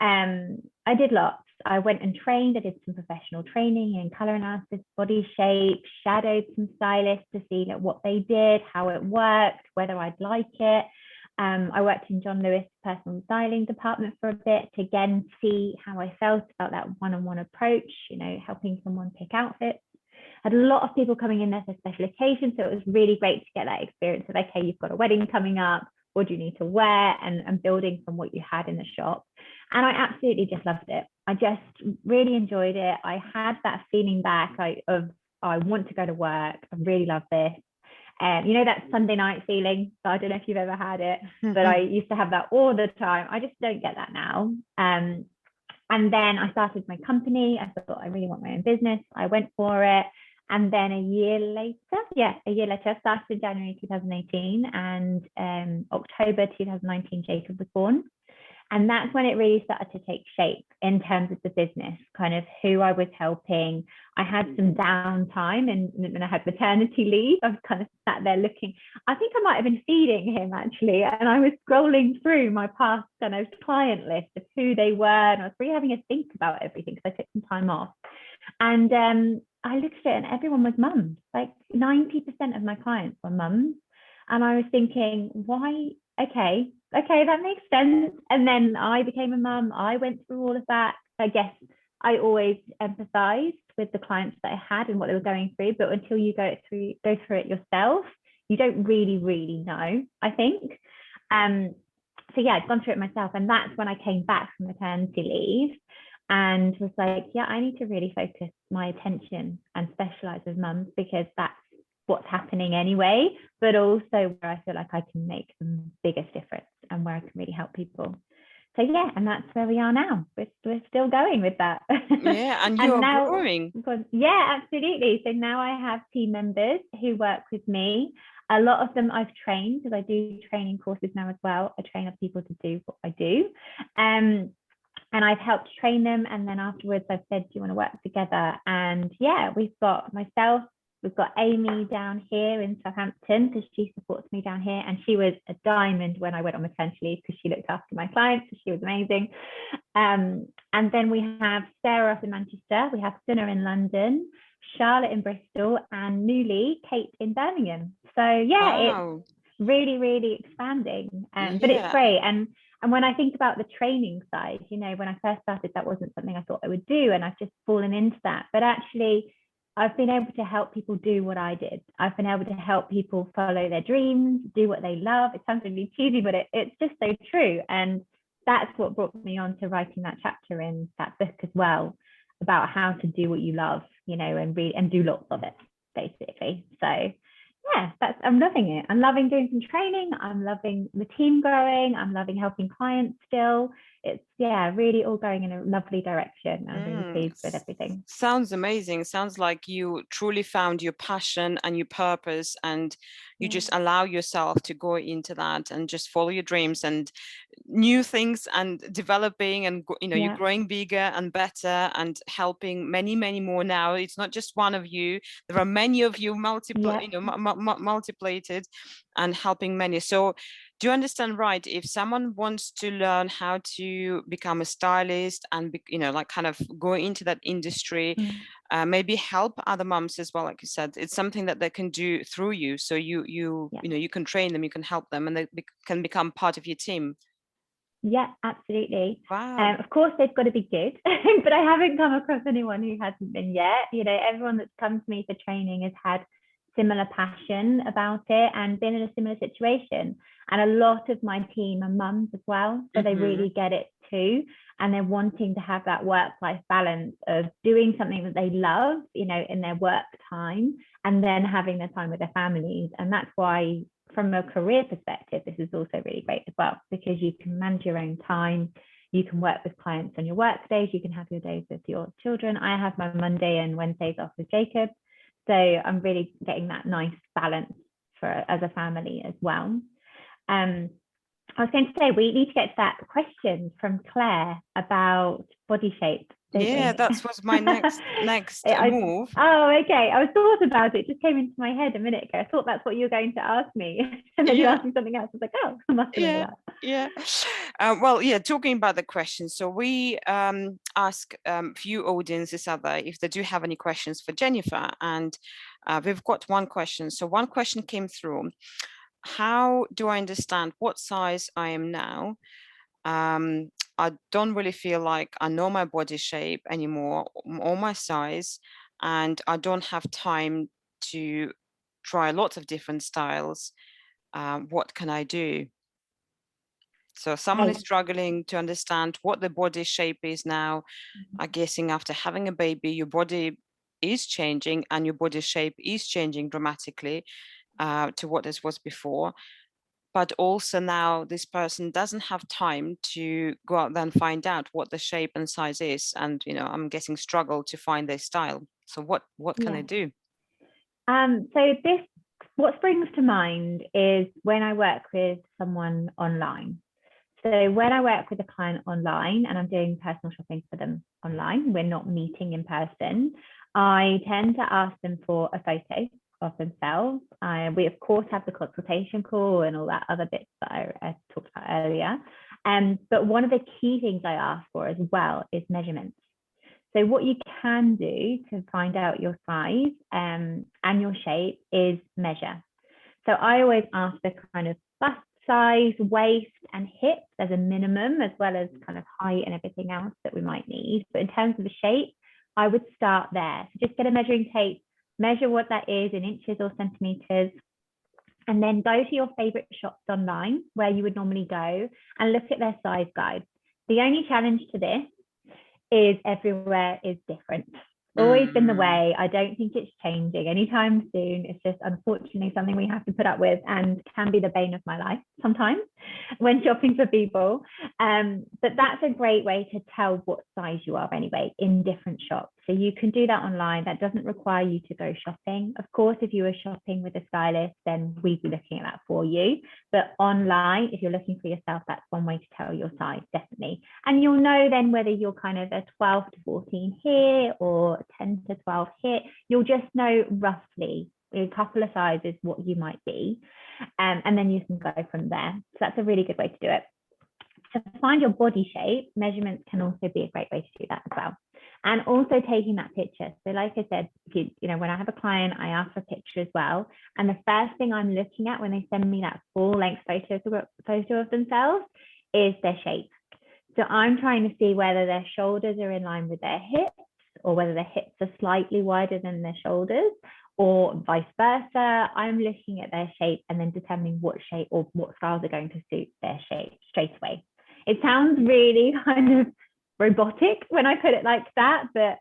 I did lots. I went and trained. I did some professional training in color analysis, body shape, shadowed some stylists to see what they did, how it worked, whether I'd like it. I worked in John Lewis personal styling department for a bit to again see how I felt about that one-on-one approach, helping someone pick outfits. Had a lot of people coming in there for special occasions, so it was really great to get that experience of, okay, you've got a wedding coming up, what do you need to wear, and building from what you had in the shop. And I absolutely just loved it. I just really enjoyed it. I had that feeling back of I want to go to work. I really love this. That Sunday night feeling. So I don't know if you've ever had it, but I used to have that all the time. I just don't get that now. And then I started my company. I thought I really want my own business. I went for it. And then a year later, I started in January 2018, and October 2019, Jacob was born. And that's when it really started to take shape in terms of the business, kind of who I was helping. I had some downtime, and when I had maternity leave, I was kind of sat there looking. I think I might have been feeding him actually, and I was scrolling through my past kind of client list of who they were, and I was really having a think about everything because I took some time off. And I looked at it, and everyone was mums. Like 90% of my clients were mums, and I was thinking, why? Okay, that makes sense. And then I became a mum. I went through all of that. I guess I always empathized with the clients that I had and what they were going through, but until you go through it yourself, you don't really know, I think. So yeah, I'd gone through it myself, and that's when I came back from maternity leave and was like, yeah, I need to really focus my attention and specialize with mums, because that's what's happening anyway, but also where I feel like I can make the biggest difference and where I can really help people. So yeah, and that's where we are now. We're still going with that. Yeah, and you are growing. Yeah, absolutely. So now I have team members who work with me. A lot of them I've trained, because I do training courses now as well. I train other people to do what I do. And I've helped train them. And then afterwards I've said, do you want to work together? And yeah, we've got myself, we've got Amy down here in Southampton, because she supports me down here. And she was a diamond when I went on maternity leave, because she looked after my clients. So she was amazing. And then we have Sarah up in Manchester. We have Sunna in London, Charlotte in Bristol, and newly Kate in Birmingham. So yeah, wow. It's really expanding. But it's great. And when I think about the training side, when I first started, that wasn't something I thought I would do. And I've just fallen into that. But actually, I've been able to help people do what I did. I've been able to help people follow their dreams, do what they love. It sounds really cheesy, but it's just so true. And that's what brought me on to writing that chapter in that book as well, about how to do what you love, and read and do lots of it, basically. So yeah, I'm loving it. I'm loving doing some training. I'm loving the team growing. I'm loving helping clients still. It's really all going in a lovely direction. I'm really pleased with everything. Sounds amazing. Sounds like you truly found your passion and your purpose, and you just allow yourself to go into that and just follow your dreams and new things, and developing, and you're growing bigger and better and helping many more now. It's not just one of you, there are many of you multiplied and helping many. So do you understand right, if someone wants to learn how to become a stylist and kind of go into that industry, maybe help other mums as well, like you said, it's something that they can do through you. So you can train them, you can help them, and they can become part of your team. Yeah, absolutely. Wow. Of course, they've got to be good, but I haven't come across anyone who hasn't been yet. Everyone that's come to me for training has had similar passion about it and been in a similar situation. And a lot of my team are mums as well, so they really get it too. And they're wanting to have that work-life balance of doing something that they love, in their work time, and then having their time with their families. And that's why, from a career perspective, this is also really great as well, because you can manage your own time. You can work with clients on your work days. You can have your days with your children. I have my Monday and Wednesdays off with Jacob. So I'm really getting that nice balance as a family as well. I was going to say, we need to get to that question from Claire about body shape. Yeah, that was my next move. Oh, okay. I was thought about it. It just came into my head a minute ago. I thought that's what you were going to ask me. And then you asked me something else. I was like, oh, I must remember that. Yeah. Well, yeah, talking about the questions. So we ask few audiences out there if they do have any questions for Jennifer, and we've got one question. So one question came through: how do I understand what size I am now? I don't really feel like I know my body shape anymore or my size, and I don't have time to try lots of different styles. What can I do? So someone is Hey, struggling to understand what the body shape is now. I'm guessing after having a baby, your body is changing and your body shape is changing dramatically to what it was before. But also now this person doesn't have time to go out there and find out what the shape and size is. And, I'm guessing struggle to find their style. So what can they yeah. do? So what springs to mind is when I work with someone online. So when I work with a client online and I'm doing personal shopping for them online, we're not meeting in person, I tend to ask them for a photo of themselves. We of course have the consultation call and all that other bits that I talked about earlier. But one of the key things I ask for as well is measurements. So what you can do to find out your size and your shape is measure. So I always ask the kind of bust size, waist and hips as a minimum, as well as kind of height and everything else that we might need. But in terms of the shape, I would start there. So just get a measuring tape, measure what that is in inches or centimeters, and then go to your favorite shops online where you would normally go and look at their size guides. The only challenge to this is everywhere is different. Always been the Mm. way. I don't think it's changing anytime soon. It's just unfortunately something we have to put up with and can be the bane of my life sometimes when shopping for people. But that's a great way to tell what size you are anyway in different shops. So you can do that online. That doesn't require you to go shopping. Of course, if you were shopping with a stylist, then we'd be looking at that for you. But online, if you're looking for yourself, that's one way to tell your size, definitely. And you'll know then whether you're kind of a 12 to 14 here or 10 to 12 here. You'll just know roughly a couple of sizes what you might be. And then you can go from there. So that's a really good way to do it. To find your body shape, measurements can also be a great way to do that as well. And also taking that picture. So like I said, when I have a client, I ask for a picture as well. And the first thing I'm looking at when they send me that full length photo of themselves is their shape. So I'm trying to see whether their shoulders are in line with their hips or whether their hips are slightly wider than their shoulders or vice versa. I'm looking at their shape and then determining what shape or what styles are going to suit their shape straight away. It sounds really kind of robotic when I put it like that, but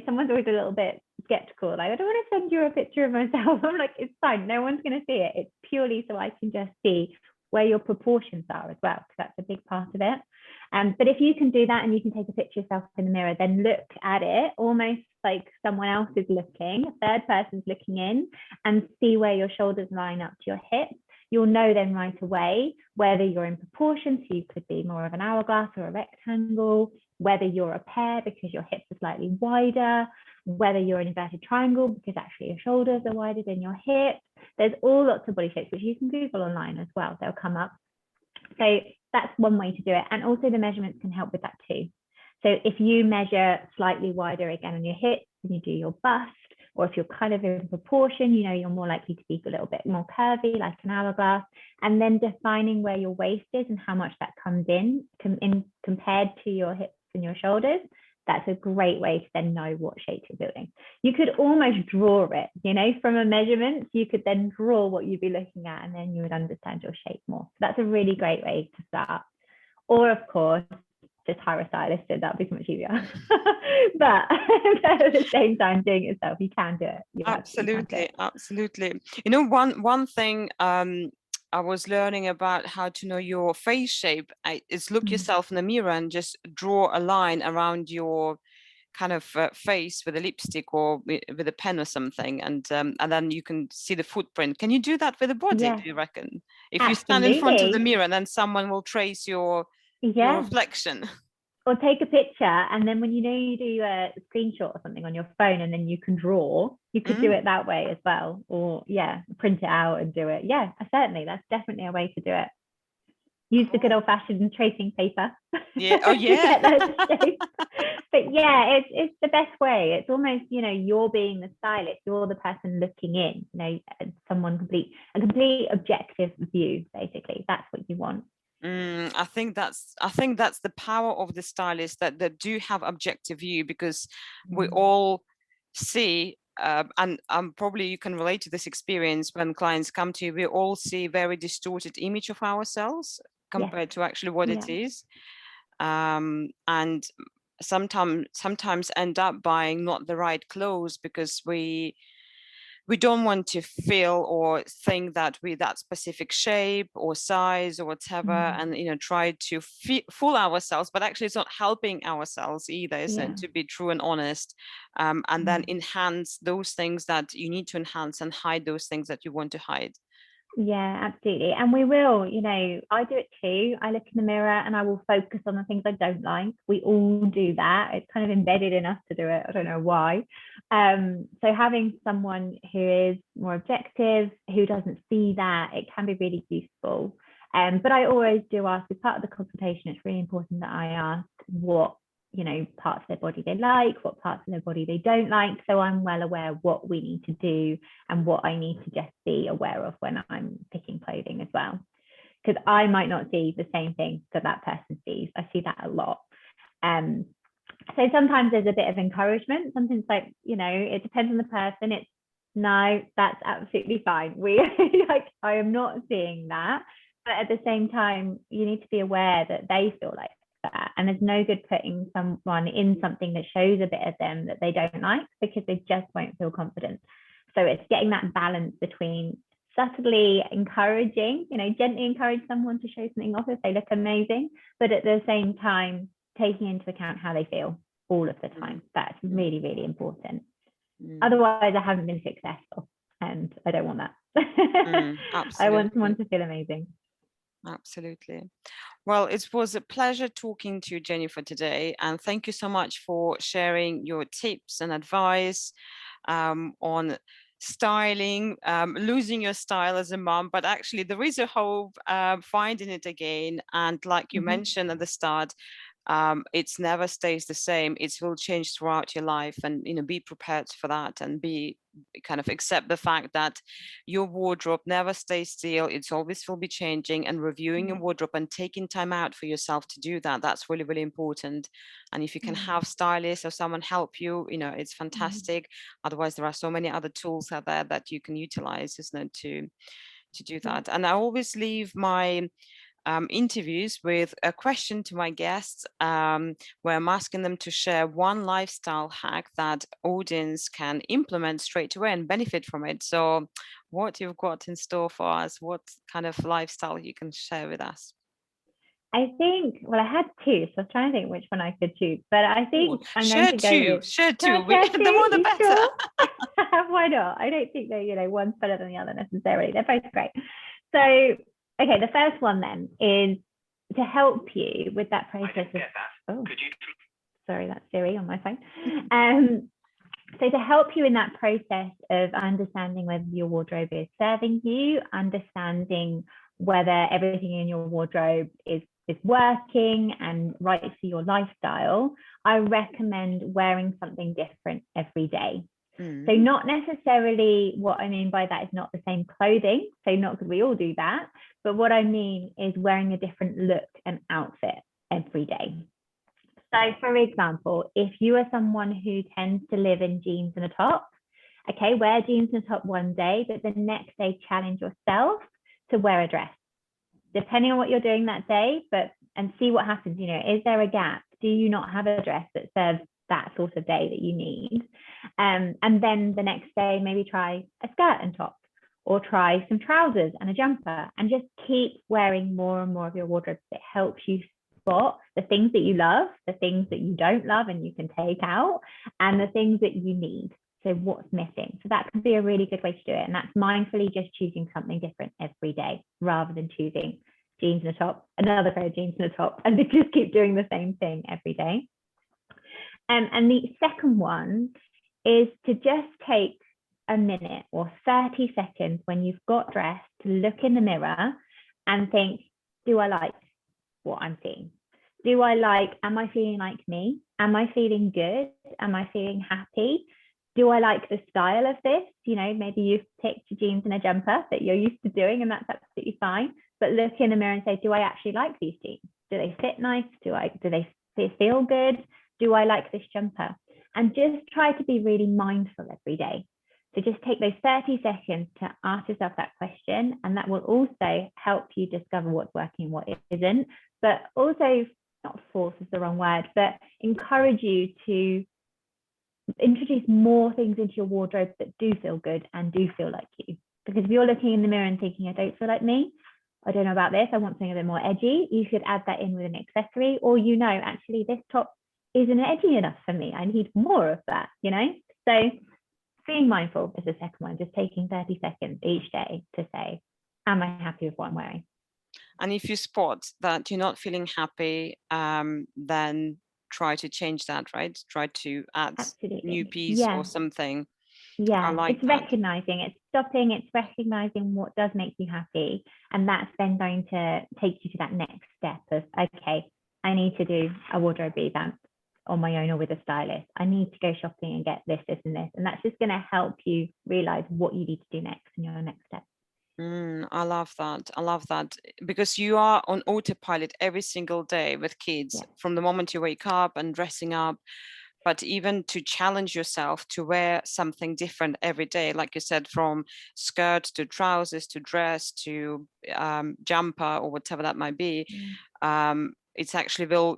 someone's always a little bit skeptical. Like, I don't want to send you a picture of myself. I'm like, it's fine. No one's going to see it. It's purely so I can just see where your proportions are as well, because that's a big part of it. But if you can do that and you can take a picture of yourself in the mirror, then look at it almost like someone else is looking, a third person's looking in, and see where your shoulders line up to your hips. You'll know then right away whether you're in proportion, so you could be more of an hourglass or a rectangle, whether you're a pear because your hips are slightly wider, whether you're an inverted triangle because actually your shoulders are wider than your hips. There's all lots of body shapes, which you can Google online as well. They'll come up. So that's one way to do it. And also the measurements can help with that too. So if you measure slightly wider again on your hips and you do your bust, or if you're kind of in proportion, you're more likely to be a little bit more curvy, like an hourglass, and then defining where your waist is and how much that comes in compared to your hips and your shoulders. That's a great way to then know what shape you're building. You could almost draw it, from a measurement, you could then draw what you'd be looking at and then you would understand your shape more. So that's a really great way to start. Or of course, just hire a stylist, and that'd be so much easier. but at the same time, doing it yourself, you can do it. You absolutely can do it. Absolutely. One thing I was learning about how to know your face shape is look yourself in the mirror and just draw a line around your kind of face with a lipstick or with a pen or something, and then you can see the footprint. Can you do that with the body? Yeah, Do you reckon? If you stand in front of the absolutely. mirror, then someone will trace your Yeah. reflection. Or take a picture, and then when you do a screenshot or something on your phone and then you can draw, you could do it that way as well. Or print it out and do it. Yeah, certainly. That's definitely a way to do it. use the good old-fashioned tracing paper. Yeah. Oh, to yeah. get those shapes. But yeah, it's the best way. It's almost, you're being the stylist, you're the person looking in, a complete objective view, basically. That's what you want. I think that's the power of the stylists, that do have objective view, because we all see, and probably you can relate to this experience when clients come to you, we all see very distorted image of ourselves compared to actually what it is. And sometimes end up buying not the right clothes because we don't want to feel or think that we that specific shape or size or whatever, and try to fool ourselves, but actually it's not helping ourselves either, isn't it, to be true and honest, and then enhance those things that you need to enhance and hide those things that you want to hide. Yeah, absolutely. And we will, I do it too. I look in the mirror and I will focus on the things I don't like. We all do that. It's kind of embedded in us to do it. I don't know why. So having someone who is more objective, who doesn't see that, it can be really useful. But I always do ask, as part of the consultation, it's really important that I ask what parts of their body they like, what parts of their body they don't like, so I'm well aware what we need to do and what I need to just be aware of when I'm picking clothing as well, because I might not see the same thing that person sees. I see that a lot. So sometimes there's a bit of encouragement. Sometimes, like, it depends on the person. It's no, that's absolutely fine. I am not seeing that, but at the same time, you need to be aware that they feel like that, and there's no good putting someone in something that shows a bit of them that they don't like, because they just won't feel confident. So it's getting that balance between subtly encouraging, gently encourage someone to show something off if they look amazing, but at the same time taking into account how they feel all of the time. That's really, really important. Otherwise, I haven't been successful, and I don't want that. I want someone to feel amazing. Absolutely. Well, it was a pleasure talking to you, Jennifer, today. And thank you so much for sharing your tips and advice on styling, losing your style as a mom, but actually there is a hope, finding it again. And like you mentioned at the start, it's never stays the same. It will change throughout your life, and be prepared for that, and be kind of accept the fact that your wardrobe never stays still. It's always will be changing, and reviewing your wardrobe and taking time out for yourself to do that, that's really, really important. And if you can have stylists or someone help you, it's fantastic. Otherwise, there are so many other tools out there that you can utilize, isn't it, to do that. And I always leave my interviews with a question to my guests, where I'm asking them to share one lifestyle hack that audience can implement straight away and benefit from it. So what you've got in store for us, what kind of lifestyle you can share with us? I think, well, I had two, so I was trying to think which one I could choose, but I think I'm going to go with... Share two. Share The more the better. Sure? Why not? I don't think that, one's better than the other necessarily. They're both great. So, okay, the first one then is to help you with that process of... Oh, sorry, that's Siri on my phone. So to help you in that process of understanding whether your wardrobe is serving you, understanding whether everything in your wardrobe is working and right for your lifestyle, I recommend wearing something different every day. So not necessarily, what I mean by that is not the same clothing. So not because we all do that, but what I mean is wearing a different look and outfit every day. So for example, if you are someone who tends to live in jeans and a top, okay, wear jeans and a top one day, but the next day challenge yourself to wear a dress, depending on what you're doing that day, and see what happens. Is there a gap? Do you not have a dress that serves that sort of day that you need? And then the next day, maybe try a skirt and top, or try some trousers and a jumper, and just keep wearing more and more of your wardrobe. It helps you spot the things that you love, the things that you don't love and you can take out, and the things that you need. So what's missing? So that can be a really good way to do it. And that's mindfully just choosing something different every day, rather than choosing jeans and a top, another pair of jeans and a top, and to just keep doing the same thing every day. And the second one is to just take a minute or 30 seconds when you've got dressed to look in the mirror and think, do I like what I'm seeing? Am I feeling like me? Am I feeling good? Am I feeling happy? Do I like the style of this? Maybe you've picked jeans and a jumper that you're used to doing, and that's absolutely fine. But look in the mirror and say, do I actually like these jeans? Do they fit nice? Do they feel good? Do I like this jumper? And just try to be really mindful every day. So just take those 30 seconds to ask yourself that question, and that will also help you discover what's working and what isn't, but also not force is the wrong word, but encourage you to introduce more things into your wardrobe that do feel good and do feel like you. Because if you're looking in the mirror and thinking, I don't feel like me, I don't know about this, I want something a bit more edgy, you should add that in with an accessory, or actually this top isn't edgy enough for me, I need more of that. So being mindful is the second one, just taking 30 seconds each day to say, am I happy with what I'm wearing? And if you spot that you're not feeling happy, then try to change that, right? Try to add new Absolutely. piece or Yeah. something. I Yeah. like It's that. recognizing, it's stopping, it's recognizing what does make you happy. And that's then going to take you to that next step of, okay, I need to do a wardrobe revamp on my own or with a stylist. I need to go shopping and get this, this, and this. And that's just going to help you realize what you need to do next in your next step. I love that. I love that because you are on autopilot every single day with kids Yeah. from the moment you wake up and dressing up. But even to challenge yourself to wear something different every day, like you said, from skirt to trousers to dress to jumper or whatever that might be, it's actually will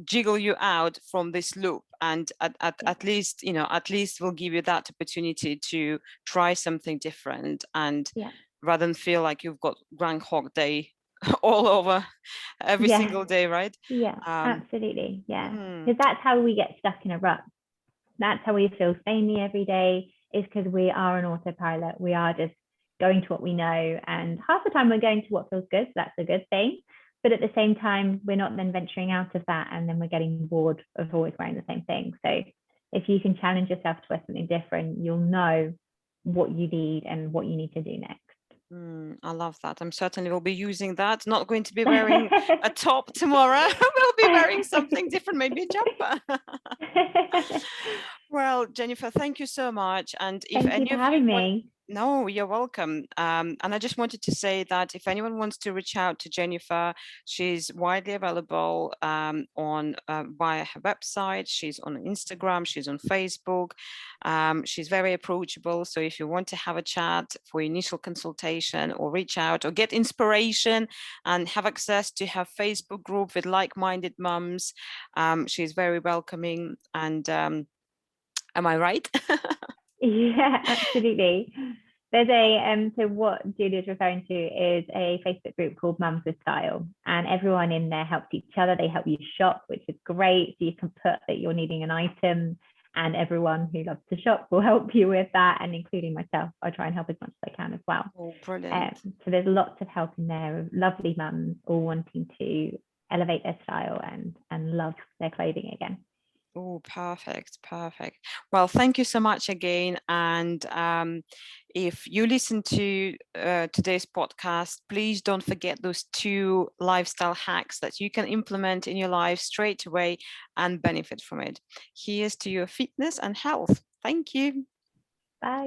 jiggle you out from this loop, and at least will give you that opportunity to try something different, and Yeah. rather than feel like you've got Groundhog Day all over every Yeah. single day, right? Yeah. um Absolutely. Yeah. mm, Because that's how we get stuck in a rut. That's how we feel samey every day, is because we are an autopilot. We are just going to what we know. And half the time we're going to what feels good. So that's a good thing. But at the same time, we're not then venturing out of that. And then we're getting bored of always wearing the same thing. So if you can challenge yourself to wear something different, you'll know what you need and what you need to do next. I love that. I'm certainly will be using that. Not going to be wearing a top tomorrow. We'll be wearing something different, maybe a jumper. Well, Jennifer, thank you so much. And if Thank you any for of you having want, me. no, you're welcome. And I just wanted to say that if anyone wants to reach out to Jennifer, she's widely available on via her website. She's on Instagram. She's on Facebook. She's very approachable. So if you want to have a chat for initial consultation or reach out or get inspiration and have access to her Facebook group with like-minded mums, she's very welcoming. And am I right? Yeah, absolutely. There's so what Julia's referring to is a Facebook group called Mums with Style, and everyone in there helps each other. They help you shop, which is great. So you can put that you're needing an item, and everyone who loves to shop will help you with that, and including myself. I try and help as much as I can as well. Oh, brilliant. So there's lots of help in there of lovely mums all wanting to elevate their style and love their clothing again. Oh, perfect, perfect. Well, thank you so much again. And if you listen to today's podcast, please don't forget those 2 lifestyle hacks that you can implement in your life straight away and benefit from it. Here's to your fitness and health. Thank you. Bye.